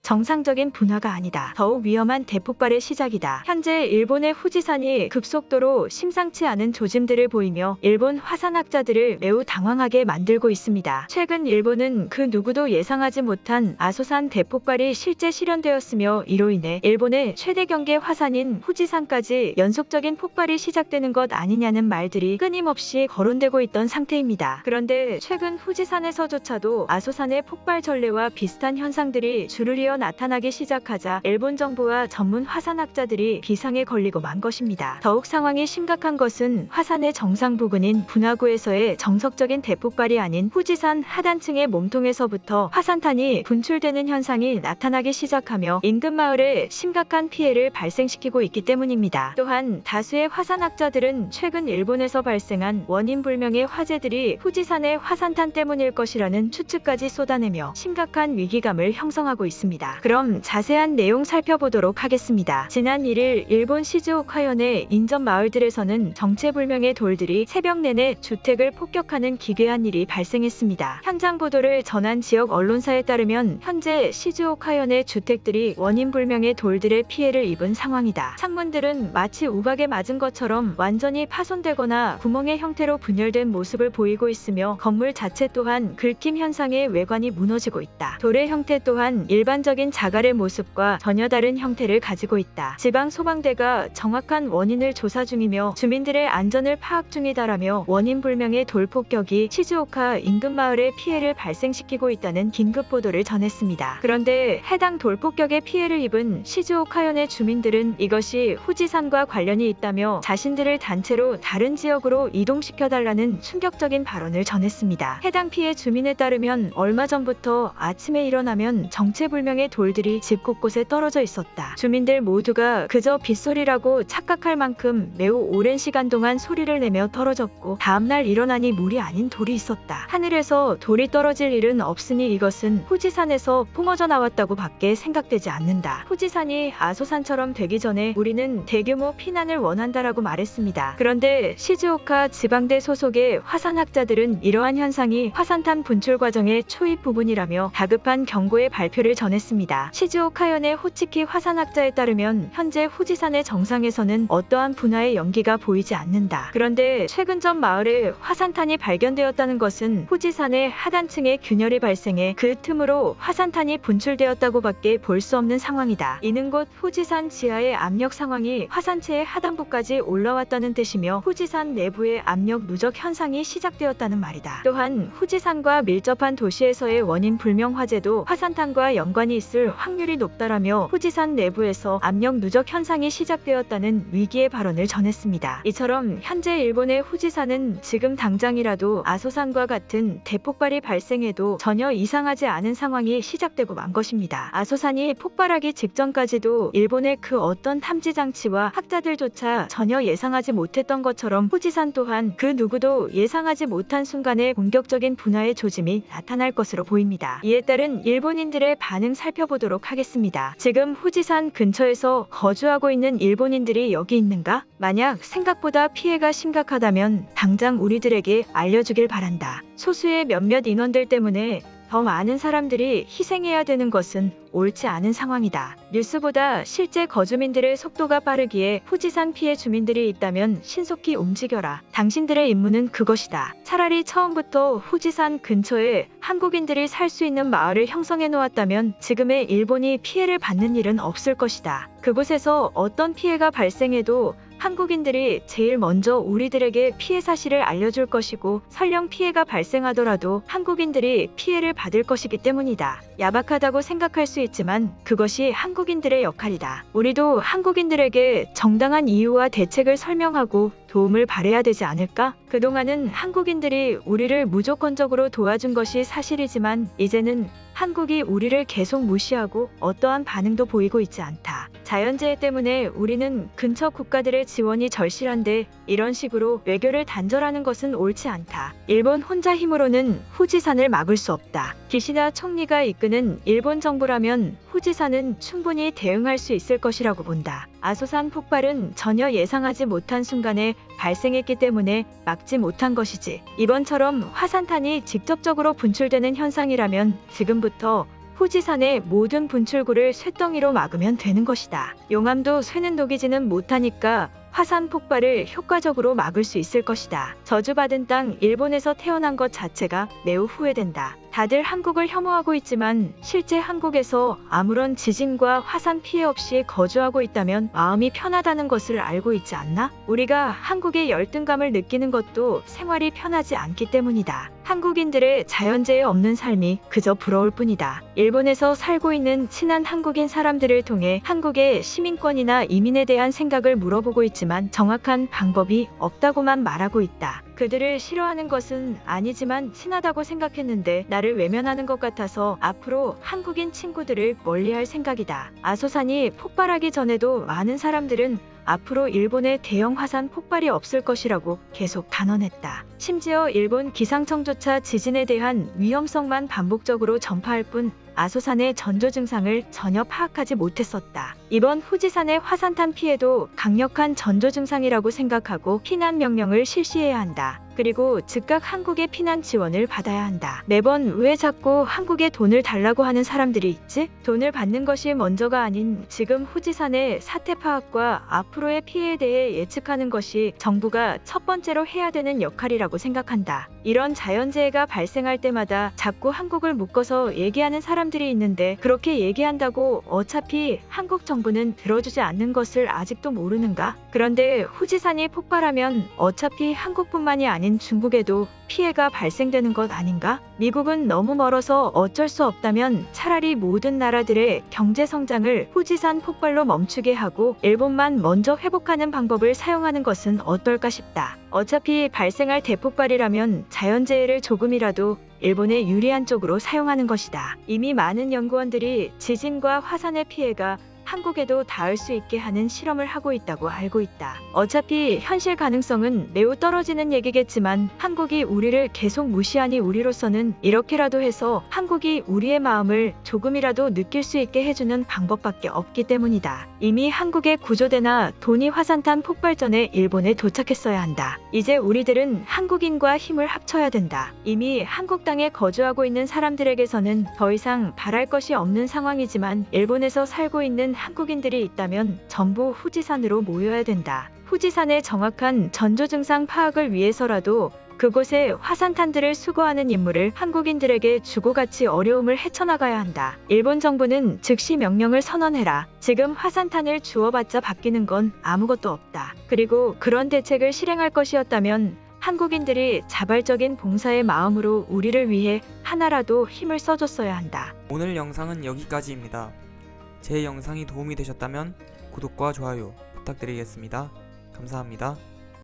정상적인 분화가 아니다. 더욱 위험한 대폭발의 시작이다. 현재 일본의 후지산이 급속도로 심상치 않은 조짐들을 보이며 일본 화산학자들을 매우 당황하게 만들고 있습니다. 최근 일본은 그 누구도 예상하지 못한 아소산 대폭발이 실제 실현되었으며 이로 인해 일본의 최대 경계 화산인 후지산까지 연속적인 폭발이 시작되는 것 아니냐는 말들이 끊임없이 거론되고 있던 상태입니다. 그런데 최근 후지산에서조차도 아소산의 폭발 전례와 비슷한 현상들이 줄을 이어 나타나기 시작하자 일본 정부와 전문 화산학자들이 비상에 걸리고 만 것입니다. 더욱 상황이 심각한 것은 화산의 정상 부근인 분화구에서의 정석적인 대폭발이 아닌 후지산 하단층의 몸통에서부터 화산탄이 분출되는 현상이 나타나기 시작하며 인근 마을에 심각한 피해를 발생시키고 있기 때문입니다. 또한 다수의 화산학자들은 최근 일본에서 발생한 원인 불명의 화재들이 후지산의 화산탄 때문일 것이라는 추측까지 쏟아내며 심각한 위기감을 형성하고 있습니다. 그럼 자세한 내용 살펴보도록 하겠습니다. 지난 1일 일본 시즈오카현의 인접 마을들에서는 정체불명의 돌들이 새벽 내내 주택을 폭격하는 기괴한 일이 발생했습니다. 현장 보도를 전한 지역 언론사에 따르면 현재 시즈오카현의 주택들이 원인 불명의 돌들의 피해를 입은 상황이다. 창문들은 마치 우박에 맞은 것처럼 완전히 파손되거나 구멍의 형태로 분열된 모습을 보이고 있으며 건물 자체 또한 긁힘 현상의 외관이 무너지고 있다. 돌의 형태 또한 일반적인 자갈의 모습과 전혀 다른 형태를 가지고 있다. 지방소방대가 정확한 원인을 조사 중이며 주민들의 안전을 파악 중이다라며 원인 불명의 돌폭격이 시즈오카 인근 마을에 피해를 발생시키고 있다는 긴급 보도를 전했습니다. 그런데 해당 돌폭격에 피해를 입은 시즈오카현의 주민들은 이것이 후지산과 관련이 있다며 자신들을 단체로 다른 지역으로 이동시켜달라는 충격적인 발언을 전했습니다. 해당 피해 주민에 따르면 얼마 전부터 아침에 일어나면 정체불명의 돌들이 집 곳곳에 떨어져 있었다. 주민들 모두가 그저 빗소리라고 착각할 만큼 매우 오랜 시간 동안 소리를 내며 떨어졌고 다음날 일어나니 물이 아닌 돌이 있었다. 하늘에서 돌이 떨어질 일은 없으니 이것은 후지산에서 뿜어져 나왔다고 밖에 생각되지 않는다. 후지산이 아소산처럼 되기 전에 우리는 대규모 피난을 원한다라고 말했습니다. 그런데 시즈오카 지방대 소속의 화산학자들은 이러한 현상이 화산탄 분출 과정의 초입 부분이라며 다급한 경고의 발표를 전했습니다. 시즈오카현의 호치키 화산학자에 따르면 현재 후지산의 정상에서는 어떠한 분화의 연기가 보이지 않는다. 그런데 최근 전 마을에 화산탄이 발견되었다는 것은 후지산의 하단층에 균열이 발생해 그 틈으로 화산탄이 분출되었다고 밖에 볼 수 없는 상황이다. 이는 곧 후지산 지하의 압력 상황이 화산체의 하단부까지 올라왔다는 뜻이며 후지산 내부의 압력 누적 현상이 시작되었다는 말이다. 또한 후지산과 밀접한 도시에서의 원인 불명 화재도 화산탄과 연관이 있을 확률이 높다라며 후지산 내부에서 압력 누적 현상이 시작되었다는 위기의 발언을 전했습니다. 이처럼 현재 일본의 후지산은 지금 당장이라도 아소산과 같은 대폭발이 발생해도 전혀 이상하지 않은 상황이 시작되고 만 것입니다. 아소산이 폭발하기 직전까지도 일본의 그 어떤 탐지 장치와 학자들조차 전혀 예상하지 못했던 것처럼 후지산 또한 그 누구도 예상하지 못한 순간에 공격적인 분화의 조짐이 나타날 것으로 보입니다. 이에 따른 일본인들의 반응 살펴보도록 하겠습니다. 지금 후지산 근처에서 거주하고 있는 일본인들이 여기 있는가? 만약 생각보다 피해가 심각하다면 당장 우리들에게 알려주길 바란다. 소수의 몇몇 인원들 때문에 더 많은 사람들이 희생해야 되는 것은 옳지 않은 상황이다. 뉴스보다 실제 거주민들의 속도가 빠르기에 후지산 피해 주민들이 있다면 신속히 움직여라. 당신들의 임무는 그것이다. 차라리 처음부터 후지산 근처에 한국인들이 살 수 있는 마을을 형성해 놓았다면 지금의 일본이 피해를 받는 일은 없을 것이다. 그곳에서 어떤 피해가 발생해도 한국인들이 제일 먼저 우리들에게 피해 사실을 알려줄 것이고 설령 피해가 발생하더라도 한국인들이 피해를 받을 것이기 때문이다. 야박하다고 생각할 수 있지만 그것이 한국인들의 역할이다. 우리도 한국인들에게 정당한 이유와 대책을 설명하고 도움을 바래야 되지 않을까? 그동안은 한국인들이 우리를 무조건적으로 도와준 것이 사실이지만 이제는 한국이 우리를 계속 무시하고 어떠한 반응도 보이고 있지 않다. 자연재해 때문에 우리는 근처 국가들의 지원이 절실한데 이런 식으로 외교를 단절하는 것은 옳지 않다. 일본 혼자 힘으로는 후지산을 막을 수 없다. 기시다 총리가 이끄는 일본 정부라면 후지산은 충분히 대응할 수 있을 것이라고 본다. 아소산 폭발은 전혀 예상하지 못한 순간에 발생했기 때문에 막지 못한 것이지. 이번처럼 화산탄이 직접적으로 분출되는 현상이라면 지금부터 후지산의 모든 분출구를 쇳덩이로 막으면 되는 것이다. 용암도 쇠는 녹이지는 못하니까 화산 폭발을 효과적으로 막을 수 있을 것이다. 저주받은 땅 일본에서 태어난 것 자체가 매우 후회된다. 다들 한국을 혐오하고 있지만 실제 한국에서 아무런 지진과 화산 피해 없이 거주하고 있다면 마음이 편하다는 것을 알고 있지 않나? 우리가 한국의 열등감을 느끼는 것도 생활이 편하지 않기 때문이다. 한국인들의 자연재해 없는 삶이 그저 부러울 뿐이다. 일본에서 살고 있는 친한 한국인 사람들을 통해 한국의 시민권이나 이민에 대한 생각을 물어보고 있지만 정확한 방법이 없다고만 말하고 있다. 그들을 싫어하는 것은 아니지만 친하다고 생각했는데 나를 외면하는 것 같아서 앞으로 한국인 친구들을 멀리할 생각이다. 아소산이 폭발하기 전에도 많은 사람들은 앞으로 일본의 대형 화산 폭발이 없을 것이라고 계속 단언했다. 심지어 일본 기상청조차 지진에 대한 위험성만 반복적으로 전파할 뿐 아소산의 전조 증상을 전혀 파악하지 못했었다. 이번 후지산의 화산탄 피해도 강력한 전조 증상이라고 생각하고 피난 명령을 실시해야 한다. 그리고 즉각 한국의 피난 지원을 받아야 한다. 매번 왜 자꾸 한국에 돈을 달라고 하는 사람들이 있지? 돈을 받는 것이 먼저가 아닌 지금 후지산의 사태 파악과 앞으로의 피해에 대해 예측하는 것이 정부가 첫 번째로 해야 되는 역할이라고 생각한다. 이런 자연재해가 발생할 때마다 자꾸 한국을 묶어서 얘기하는 사람들이 있는데 그렇게 얘기한다고 어차피 한국 정부는 들어주지 않는 것을 아직도 모르는가? 그런데 후지산이 폭발하면 어차피 한국뿐만이 아닌 중국에도 피해가 발생되는 것 아닌가? 미국은 너무 멀어서 어쩔 수 없다면 차라리 모든 나라들의 경제 성장을 후지산 폭발로 멈추게 하고 일본만 먼저 회복하는 방법을 사용하는 것은 어떨까 싶다. 어차피 발생할 대폭발이라면 자연재해를 조금이라도 일본에 유리한 쪽으로 사용하는 것이다. 이미 많은 연구원들이 지진과 화산의 피해가 한국에도 닿을 수 있게 하는 실험을 하고 있다고 알고 있다. 어차피 현실 가능성은 매우 떨어지는 얘기겠지만 한국이 우리를 계속 무시하니 우리로서는 이렇게라도 해서 한국이 우리의 마음을 조금이라도 느낄 수 있게 해주는 방법밖에 없기 때문이다. 이미 한국의 구조대나 돈이 화산탄 폭발 전에 일본에 도착했어야 한다. 이제 우리들은 한국인과 힘을 합쳐야 된다. 이미 한국 땅에 거주하고 있는 사람들에게서는 더 이상 바랄 것이 없는 상황이지만 일본에서 살고 있는 한국인들이 있다면 전부 후지산으로 모여야 된다. 후지산의 정확한 전조 증상 파악을 위해서라도 그곳에 화산탄들을 수거하는 임무를 한국인들에게 주고같이 어려움을 헤쳐나가야 한다. 일본 정부는 즉시 명령을 선언해라. 지금 화산탄을 주어봤자 바뀌는 건 아무것도 없다. 그리고 그런 대책을 실행할 것이었다면 한국인들이 자발적인 봉사의 마음으로 우리를 위해 하나라도 힘을 써줬어야 한다. 오늘 영상은 여기까지입니다. 제 영상이 도움이 되셨다면 구독과 좋아요 부탁드리겠습니다. 감사합니다.